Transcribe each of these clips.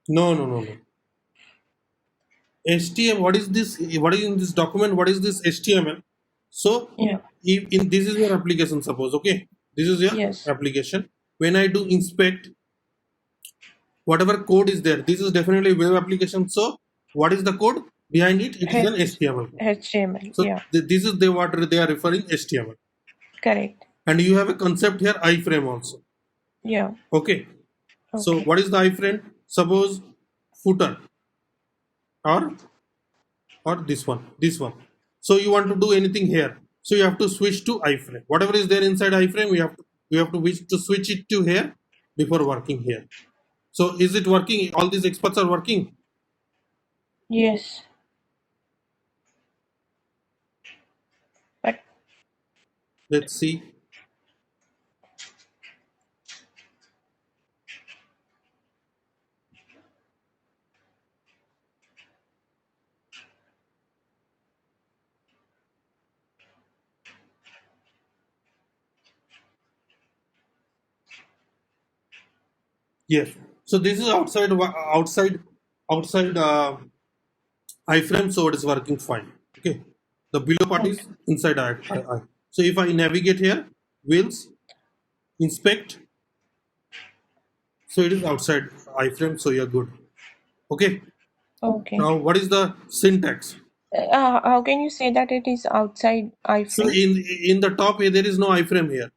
No, no, no, no. HTML. What is this? What is in this document? What is this HTML? So, Yeah. if in this is your application. Suppose, okay, this is your Yes. application. When I do inspect, whatever code is there, this is definitely web application. So, what is the code behind it? It is an H HTML code. HTML. So, Yeah. this is the what they are referring HTML. Correct. And you have a concept here iframe also. Yeah. Okay. So, Okay. what is the iframe? Suppose footer or this one. So you want to do anything here, so you have to switch to iframe. Whatever is there inside iframe, we have to wish to switch it to here before working here. So is it working? All these experts are working. Yes. But Let's see. Yes. So this is outside iframe, so it is working fine. Okay. The below part is okay. inside I. So if I navigate here, wheels, inspect, so it is outside iframe, so you're good. Okay. Okay. Now what is the syntax? How can you say that it is outside So iframe? in the top here, there is no iframe here.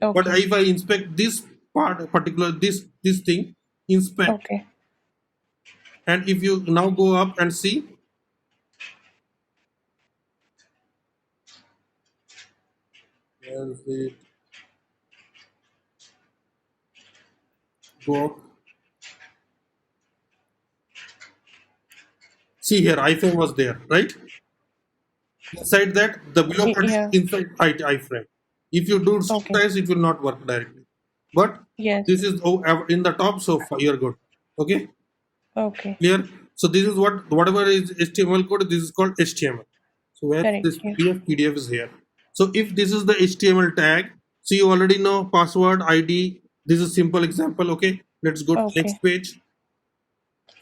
But Okay. if I inspect this part, particular this thing, inspect, Okay. and if you now go up and see, where is it? Go up. See here, iframe was there, right? Inside that, the below part is Yeah. inside iframe. If you do Okay. sometimes, it will not work directly. But Yes. this is in the top, so far you're good. Okay, Okay. clear. So this is whatever is HTML code. This is called HTML. So where Correct. this Yeah. PDF is here. So if this is the HTML tag, so you already know password, ID. This is simple example. Okay, let's go to next Okay. page.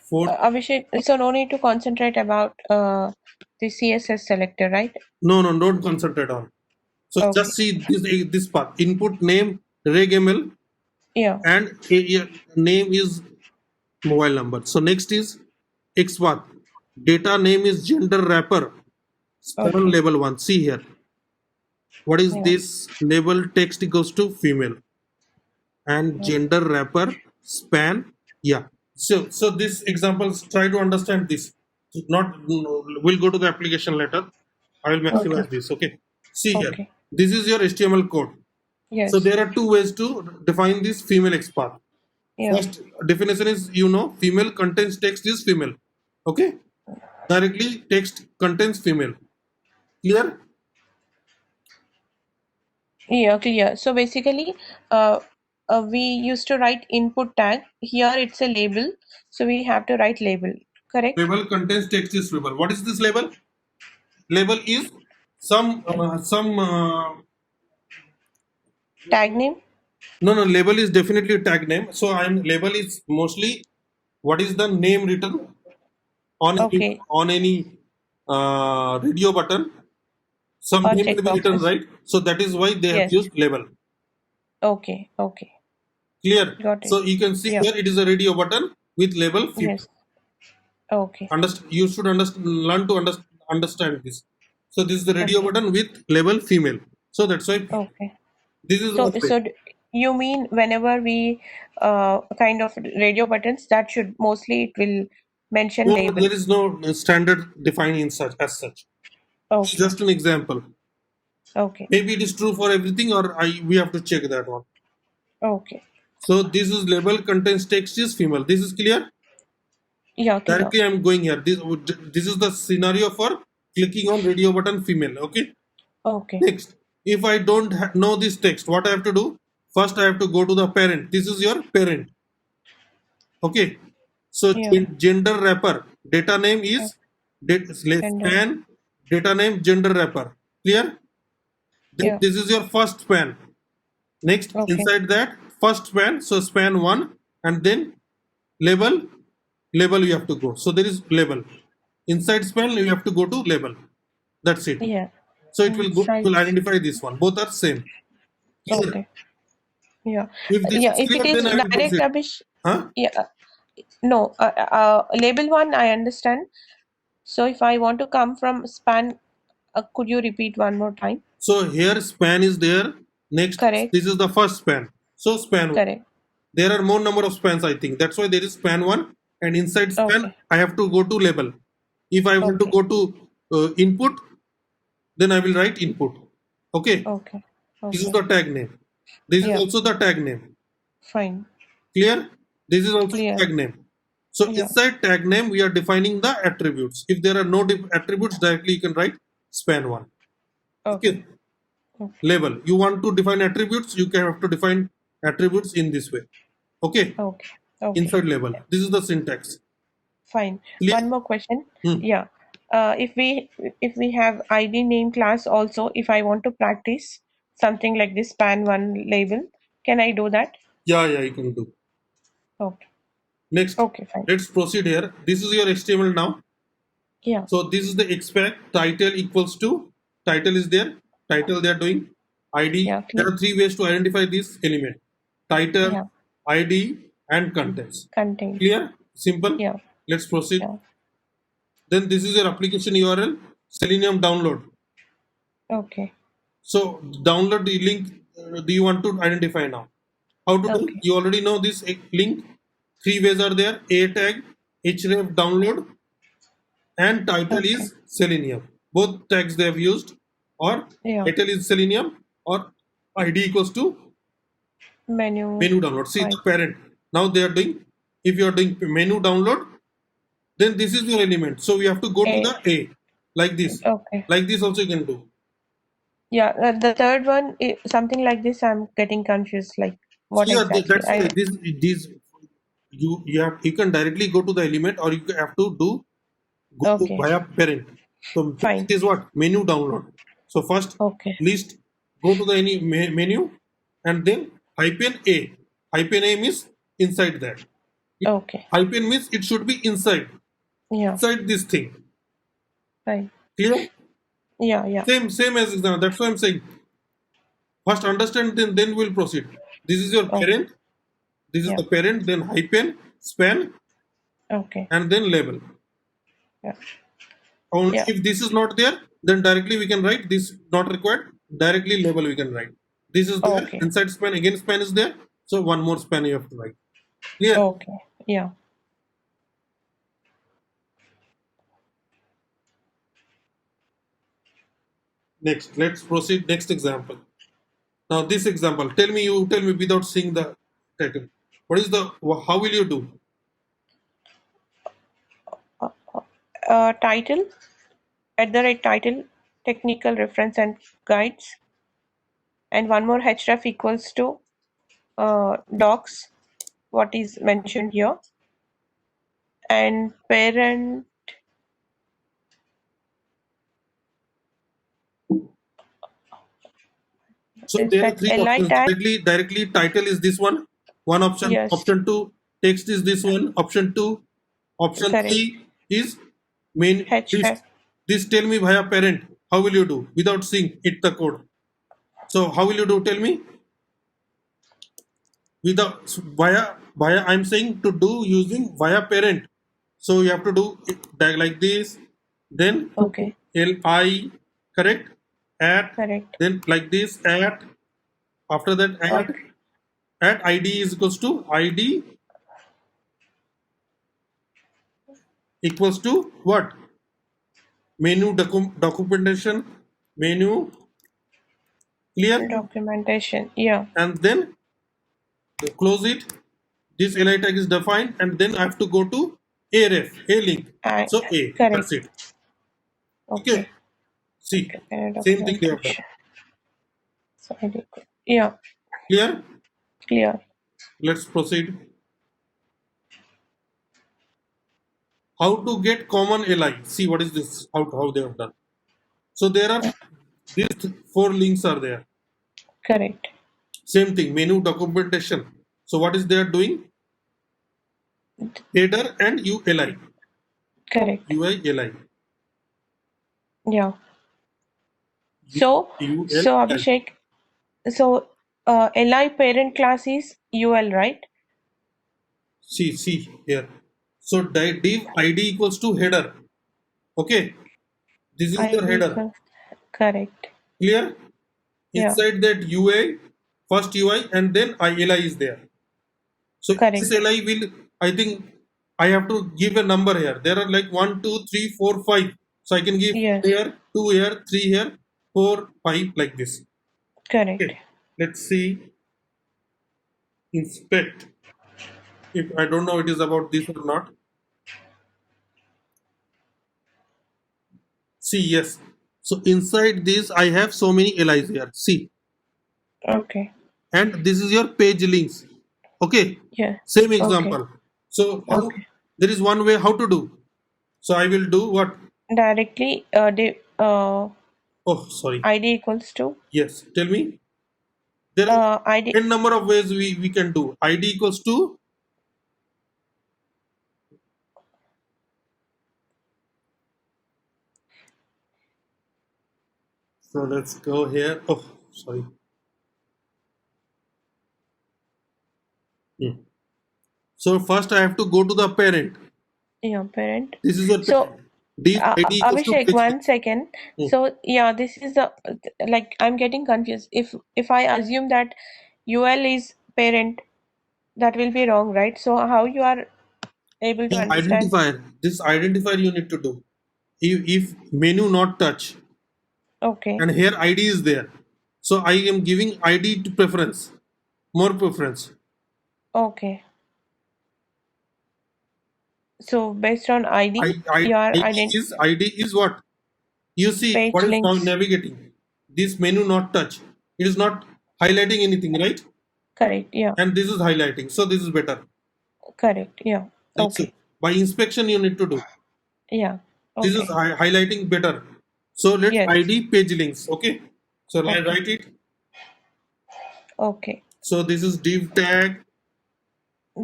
Fourth. Abhishek, so no need to concentrate about the CSS selector, right? No, no, don't concentrate on. So just Okay. see this part. Input name regml Yeah. and name is mobile number. So next is XPath. Data name is gender wrapper. Span Okay. label 1. See here. What is Yeah. this? Label text equals to female. And Yeah. gender wrapper span. Yeah. So this examples, try to understand this. Not we'll go to the application later. I will Okay. maximize this. Okay. See here. Okay. This is your HTML code. So Yes. there are two ways to define this female XPath. Yeah. First definition is female contains text is female. Okay. Directly text contains female. Clear? Yeah. Clear. So basically, we used to write input tag. Here it's a label, so we have to write label. Correct? Label contains text is label. What is this label? Label is some Tag name. no, label is definitely tag name. So I'm label is mostly what is the name written Okay. on any radio button. Some Or name will be written, checkboxes. right? So that is why they have Yes. used label. Okay. Okay. Clear? Got it. So you can see Yeah. here it is a radio button with label female. Yes. Okay. You should learn to understand this. So this is the radio Okay. button with label female. So that's why Okay. this is So, one way. you mean whenever we kind of radio buttons, that should mostly it will mention No, label. there is no standard defining such as such. It's Okay. just an example. Okay. Maybe it is true for everything, or we have to check that one. Okay. So this is label contains text is female. This is clear. Yeah, clear. Directly I'm going here. This is the scenario for clicking on radio button female. Okay. Okay. Next, if I don't know this text, what I have to do? First, I have to go to the parent. This is your parent. Okay. So Yeah. gender wrapper. Data name is Gender. span. Data name gender wrapper. Clear? Yeah. This is your first span. Next, Okay. inside that first span, so span 1, and then label label you have to go. So there is label. Inside span you have to go to label. That's it. Yeah. So it will go, Inside. will identify this one. Both are same. Clear? Okay. Yeah. If this Yeah. is If it clear, is then I will direct, proceed. Abhish. Huh? Yeah. No. Label one, I understand. So if I want to come from span, could you repeat one more time? So here span is there. Next, Correct. this is the first span. So span one. Correct. There are more number of spans, I think. That's why there is span one. And inside span, Okay. I have to go to label. If I want to Okay. go to input, then I will write input. Okay. Okay. This is Okay. the tag name. This is Yeah. also the tag name. Fine. Clear? This is also Clear. tag name. So Yeah. inside tag name, we are defining the attributes. If there are no attributes, directly you can write span one. Okay. Okay. Okay. Label. You want to define attributes, you can have to define attributes in this way. Okay. Okay. Okay. Inside label. This is the syntax. Fine. Clear? One more question. Hmm. Yeah. If we have ID name class also, if I want to practice something like this span one label, can I do that? Yeah, you can do. Okay. Next, Okay. Fine. let's proceed here. This is your HTML now. Yeah. So this is the expect title equals to title is there. Title they are doing ID. Yeah. There Clear. are three ways to identify this element: title, Yeah. ID, and contents. Contain. Clear? Simple. Yeah. Let's proceed. Yeah. Then this is your application URL. Selenium download. Okay. So download the link. Do you want to identify now? How to do? Okay. You already know this link. Three ways are there: A tag, href download, and title Okay. is Selenium. Both tags they have used, or Yeah. title is Selenium, or ID equals to Menu. menu download. See Fine. the parent. Now they are doing. If you are doing menu download, then this is your element. So we have to go to A. the A, like this. Okay. Like this also you can do. Yeah. The third one, something like this, I'm getting confused. Like what Yeah, exactly? that's why this you can directly go to the element, or you have to go Okay. via parent. So Fine. it is what menu download. So first Okay. list, go to the any menu, and then hyphen A. Hyphen A means inside that. Okay. Hyphen means it should be inside Yeah. this thing. Fine. Clear? Yeah. Yeah. Same as example. That's why I'm saying. First understand, then we'll proceed. This is your Okay. parent. This is Yeah. the parent. Then hyphen, span, Okay. and then label. Yeah. Only Yeah. if this is not there, then directly we can write this not required. Directly label we can write. This is there. Okay. Inside span, again span is there. So one more span you have to write. Clear? Okay. Yeah. Next, let's proceed. Next example. Now this example, you tell me without seeing the title. What is the, how will you do? Title, @title, technical reference and guides, and one more href equals to docs, what is mentioned here, and parent. So Is there are that three li options. tag? Directly title is this one. One option. Yes. Option 2, text is this one. Option 2. Option Correct. 3 is main. Href. This tell me via parent. How will you do without seeing it the code? So how will you do? Tell me. Without via I'm saying to do using via parent. So you have to do it like this. Then Okay. li, correct, at, Correct. then like this, at, after that at id is equals to id equals to what? Menu documentation, menu. Clear? Documentation. Yeah. And then close it. This li tag is defined, and then I have to go to a ref, a link. So a, Correct. that's it. Okay. Okay. See, Okay. same thing they have done. So I did. Yeah. Clear? Clear. Let's proceed. How to get common li? See what is this? How they have done. So there are these 4 links are there. Correct. Same thing, menu documentation. So what is they are doing? Header and ULI. Correct. UI, LI. Yeah. So, so ULI. Abhishek, so LI parent class is UL, right? See here. So div ID equals to header. Okay. This is your ID header. equals correct. Clear? Yeah, Inside that UA, first UI and then ILI is there. So this correct. LI will, I think I have to give a number here. There are like 1, 2, 3, 4, 5. So I can give Yes, here, 2 here, 3 here, 4, 5 like this. correct. Okay. Let's see. Inspect. If I don't know it is about this or not. See, yes. So inside this, I have so many LIs here. See, Okay. and this is your page links. Okay, Yeah. same Okay. example. So how Okay. there is one way how to do. So I will do what? Directly, Oh, sorry. ID equals to Yes, tell me. There are ID. n number of ways we can do. ID equals to. So let's go here. Oh, sorry. Hmm. So first I have to go to the parent. Yeah, parent. This is your So, parent. Div ID equals to Abhishek, page. 1 second. Hmm. So, yeah, this is the like I'm getting confused. If I assume that UL is parent, that will be wrong, right? So, how you are able to The understand? identifier. This identifier you need to do. If menu not touch Okay. and here ID is there. So I am giving ID to preference. More preference. Okay. So, based on ID, your ID is what? You see what page is now links. navigating. This menu not touch. It is not highlighting anything, right? Correct. Yeah. And this is highlighting. So this is better. Correct. Yeah. Like so, Okay. by inspection you need to do. Yeah. This is Okay. highlighting better. So let Yes. ID page links. Okay. So I Okay. write it. Okay. So this is div tag.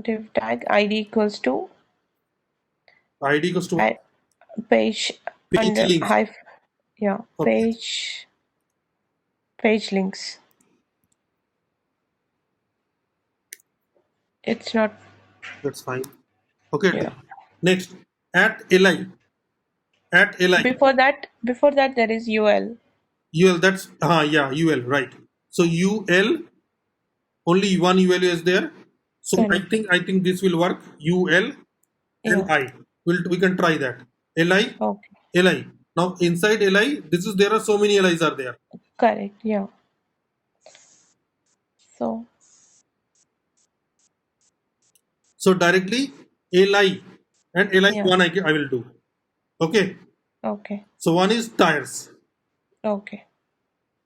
Div tag ID equals to ID equals to I- page page under links. hyphen. Yeah. Okay. Page links. It's not. That's fine. Okay. Yeah. Next, at li. At li. Before that, there is UL. Ul. That's yeah. Ul. Right. So ul. Only one ul is there. So Correct. I think this will work. Ul Yeah. li. We can try that. Li Okay. li. Now inside li, this is there are so many li's are there. Correct. Yeah. So. So directly li and li Yeah. one I will do. Okay. Okay. So one is tires. Okay.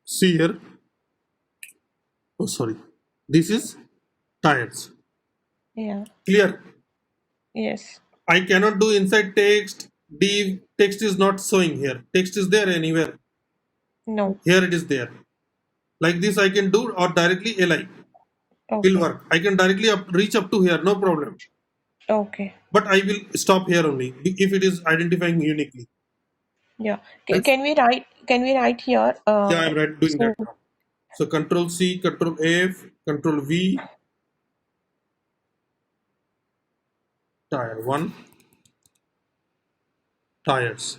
See here. Oh sorry. This is tires. Yeah. Clear. Yes. I cannot do inside text. Div text is not showing here. Text is there anywhere. No. Here it is there. Like this I can do or directly li will Okay. work. I can directly reach up to here, no problem. Okay. But I will stop here only if it is identifying uniquely. Yeah. Right? Can we write? Can we write here? Yeah, I'm right doing that So now. So Control C, Control F, Control V, tire one, tires,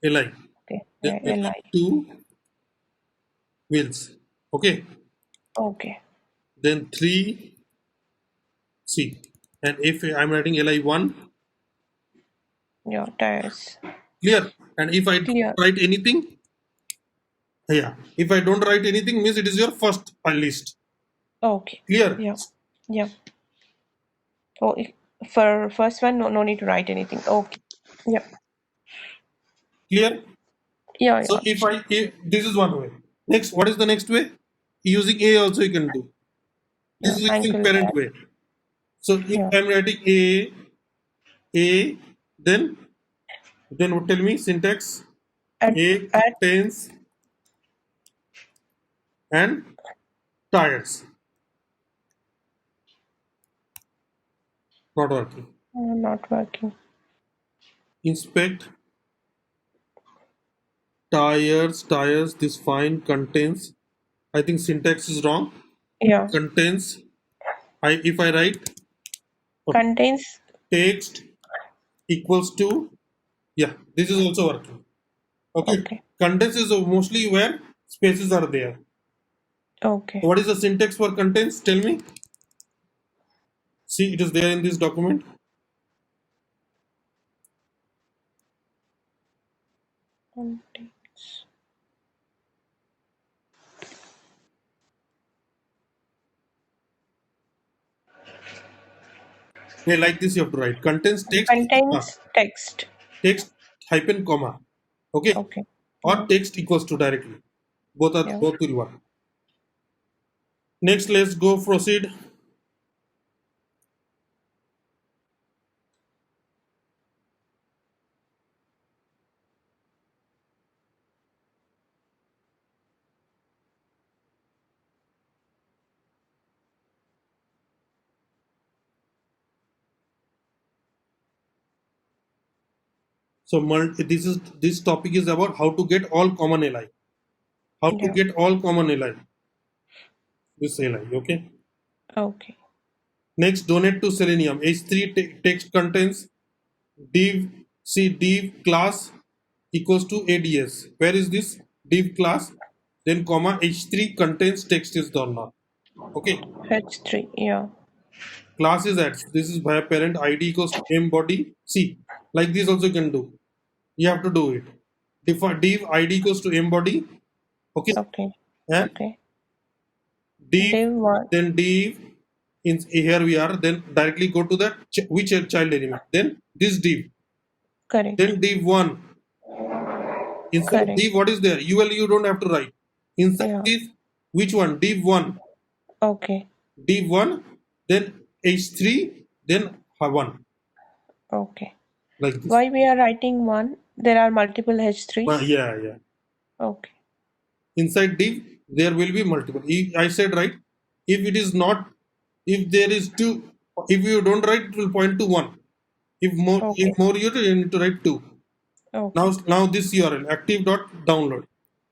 li. okay. Then Yeah, LI. two wheels. Okay. Okay. Then three C. And if I'm writing li1, Yeah. Tires. clear. And if I don't Clear. write anything, yeah. If I don't write anything, means it is your first list. Okay. Clear. Yeah. Yeah. Oh, for first one, no need to write anything. Okay. Yeah. Clear. Yeah. So Yeah. if this is one way. Next, what is the next way? Using A also you can do. This Yeah. is using Angle parent tag. way. So if Yeah. I'm writing A, then what tell me syntax? At A at contains and tires. Not working. Not working. Inspect tires. This fine contains. I think syntax is wrong. Yeah. Contains. If I write okay, Contains. text equals to, yeah, this is also working. Okay. Okay. Contains is mostly where spaces are there. Okay. What is the syntax for contains? Tell me. See, it is there in this document. Contains. Hey, like this you have to write. Contains text, Contains text. text hyphen comma. Okay. Okay. Or Yeah. text equals to directly. Both Yeah. will work. Next, let's go proceed. So this topic is about how to get all common li. How to Yeah. get all common li. This li. Okay. Okay. Next, donate to Selenium. H3 text contains div. See div class equals to ads. Where is this div class? Then comma h3 contains text is dollar. Okay. H3. Yeah. Class is adds. This is by parent id equals to embody. See, like this also you can do. You have to do it. Div id equals to embody. Okay. Okay. And Okay. div, Div one. then div. Here we are. Then directly go to that which child element. Then this div. Correct. Then div one. Inside Correct. div, what is there? UL you don't have to write. Inside Yeah. this, which one? Div one. Okay. Div one. Then h3. Then 1. Okay. Like this. Why we are writing one? There are multiple H3s. Yeah. Okay. Inside div there will be multiple. I said right, if it is not, if there is 2, if you don't write it will point to 1. If more, Okay. if more you need to write 2. Okay. Now this URL active.download,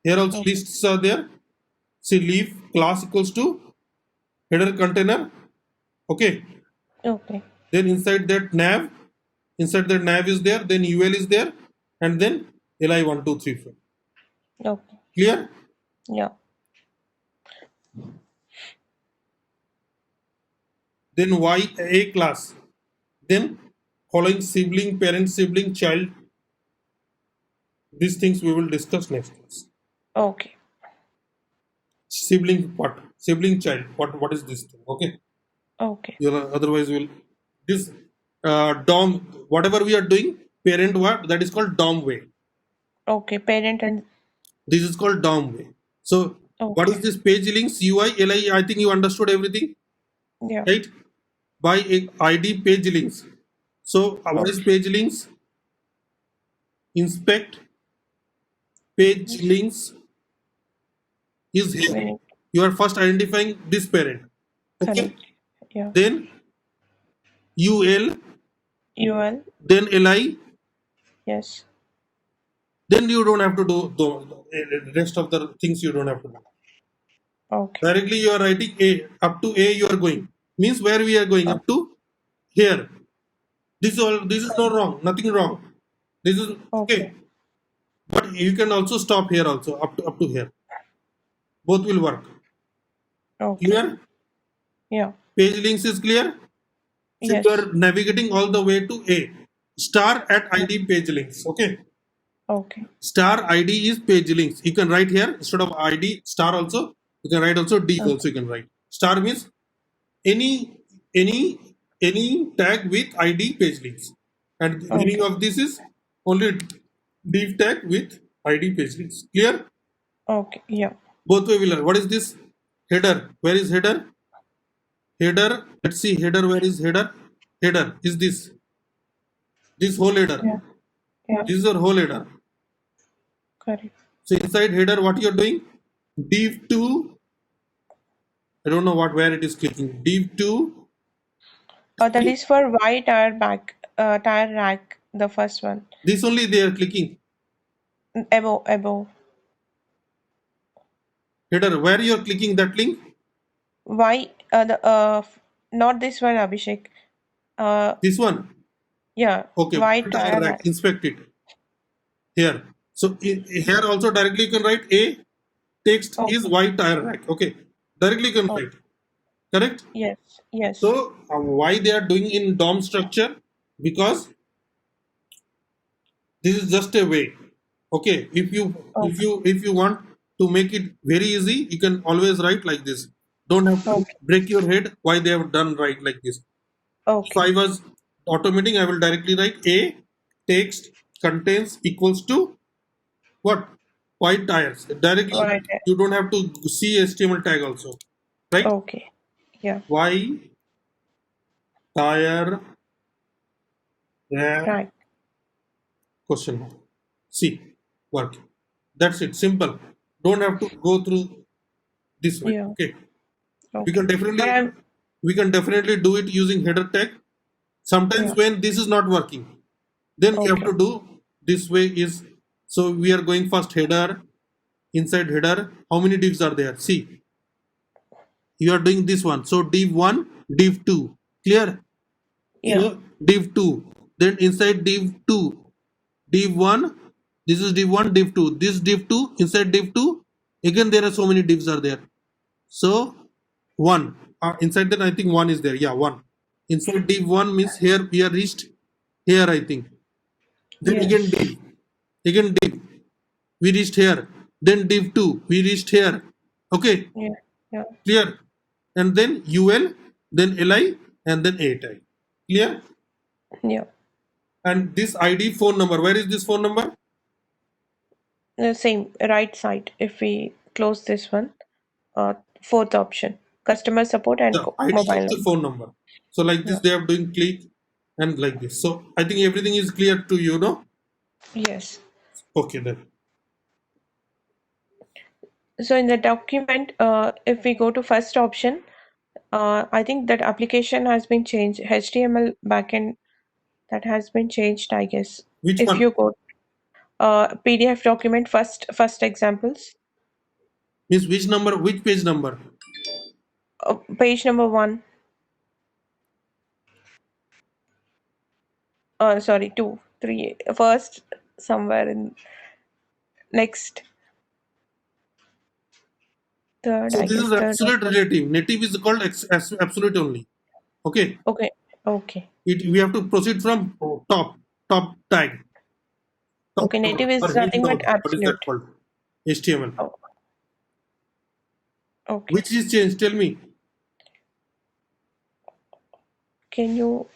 here also Okay. lists are there. See leaf class equals to header container. Okay. Okay. Then inside that nav is there, then ul is there, and then li 1 2 3 4. Okay. Clear? Yeah. Then a class, then following sibling, parent, sibling, child. These things we will discuss next class. Okay. Sibling what? Sibling child. What is this thing? Okay. Okay. Otherwise we'll this DOM, whatever we are doing, parent what, that is called DOM way. Okay. Parent and This is called DOM way. So what is okay. this page links UI li? I think you understood everything, Yeah. right? By ID page links. So what is page links? Inspect page links is here. Very You are first identifying this parent. Okay. correct. Yeah. Then UL, UL. then LI, Yes. then you don't have to do the rest of the things you don't have to do. Okay. Directly you are writing A, up to A you are going. Means where we are going, up to here. This is not wrong, nothing wrong. This is okay. But you can also stop here also, up to here. Both will work. Okay. Clear? Yeah. Page links is clear? So Yes. you are navigating all the way to A. Star at ID page links. Okay. Okay. Star ID is page links. You can write here instead of ID star also. You can write also D also you can write. Star means any tag with ID page links. And the meaning of this is only div tag with ID page links. Clear? Okay. Yeah. Both way will learn. What is this? Header. Where is header? Header. Let's see header. Where is header? Header is this. This whole header. Yeah. Yeah. This is your whole header. Correct. So inside header, what you are doing? Div 2. I don't know where it is clicking. Div 2 That is for Y tire tire rack, the first one. This only they are clicking. Above. Header, where you are clicking that link? Y, not this one, Abhishek. This one. Yeah, Okay. Y Tire tire rack. rack. Inspect it. Here. So here also directly you can write A text Okay. is Y tire rack. Okay. Directly you can write. Correct? Yes. So why they are doing in DOM structure? Because this is just a way. Okay. If you want to make it very easy, you can always write like this. Don't have to break your head why they have done right like this. If I was automating, I will directly write A text contains equals to what? White tires. Directly, White. you don't have to see HTML tag also, right? Okay. Yeah. Y tire rack Right. question mark. See, work. That's it. Simple. Don't have to go through this way. Yeah. Okay. Okay. We can definitely do it using header tag. Sometimes when this is not working, then we have to do this way is, so we are going first header, inside header, how many divs are there? See, you are doing this one. So div 1, div 2, clear? Yeah. So div 2, then inside div 2, div 1, this is div 1, div 2, this div 2, inside div 2, again there are so many divs are there. So 1, inside that I think 1 is there, yeah, 1. Inside div 1 means here we are reached here I think. Then again div, we reached here. Then div 2, we reached here. Okay, Yeah. clear? And then ul, then li, and then a tag. Clear? Yeah. And this ID phone number, where is this phone number? The same right side. If we close this one, fourth option, customer support and The ID mobile of the number. phone number. So like this, they are doing click and like this. So I think everything is clear to you, no? Yes. Okay then. So in the document, if we go to first option, I think that application has been changed. HTML backend that has been changed, I guess. Which If one? you go PDF document first examples, Means which number, which page number? page number 1. Sorry, 2, 3. First, somewhere in next. Third, So I this guess is third. absolute relative. Native is called absolute only. Okay. Okay. We have to proceed from top tag. Top Okay, native or is head nothing but node. What is that absolute. called? HTML. Oh. Okay. Which is changed? Tell me. Can you?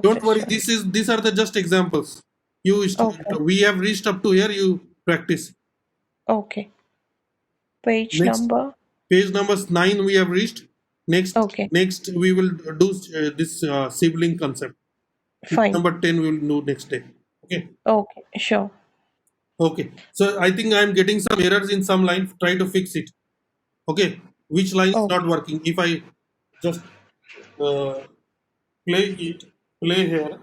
Don't worry. These are the just examples. We have reached up to here. You practice. Okay. Page Next, number. Page number 9 we have reached. Next we will do this sibling concept. Fine. Number 10 we will do next day. Okay. Okay. Sure. Okay. So I think I am getting some errors in some line. Try to fix it. Okay. Which line is not working? If I just play here.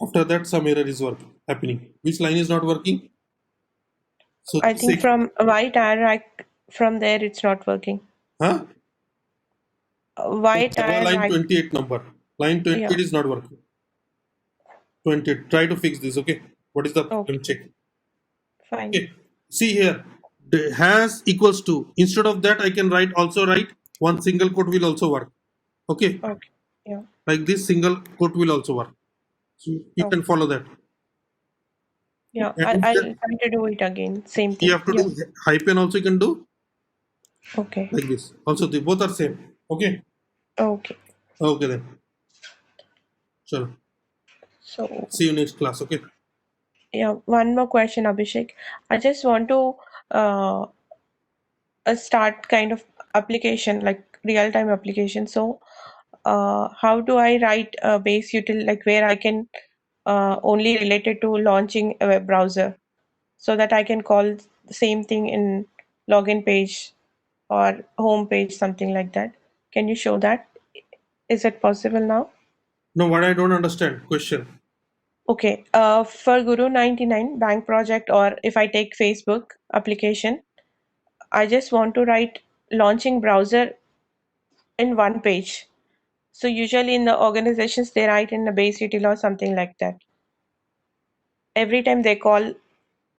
After that, some error is happening. Which line is not working? So I think from white rack, from there it's not working. Huh? White line 28 number. Line 28 is not working. 28. Try to fix this. Okay. What is the problem? Check. Fine. Okay. See here. The has equals to. Instead of that, I can also write one single quote will also work. Okay. Okay. Yeah. Like this single quote will also work. So you can follow that. Yeah. I'll try to do it again. Same thing. You have to do hyphen also you can do. Okay. Like this. Also they both are same. Okay. Okay. Okay then. Sure. So see you next class. Okay. Yeah. One more question, Abhishek. I just want to start kind of application, like real-time application. So how do I write a base util, like where I can only related to launching a web browser, so that I can call the same thing in login page or home page, something like that? Can you show that? Is it possible now? No, what I don't understand. Question. Okay, for Guru 99 bank project, or if I take Facebook application, I just want to write launching browser in one page. So usually in the organizations, they write in a base util or something like that. Every time they call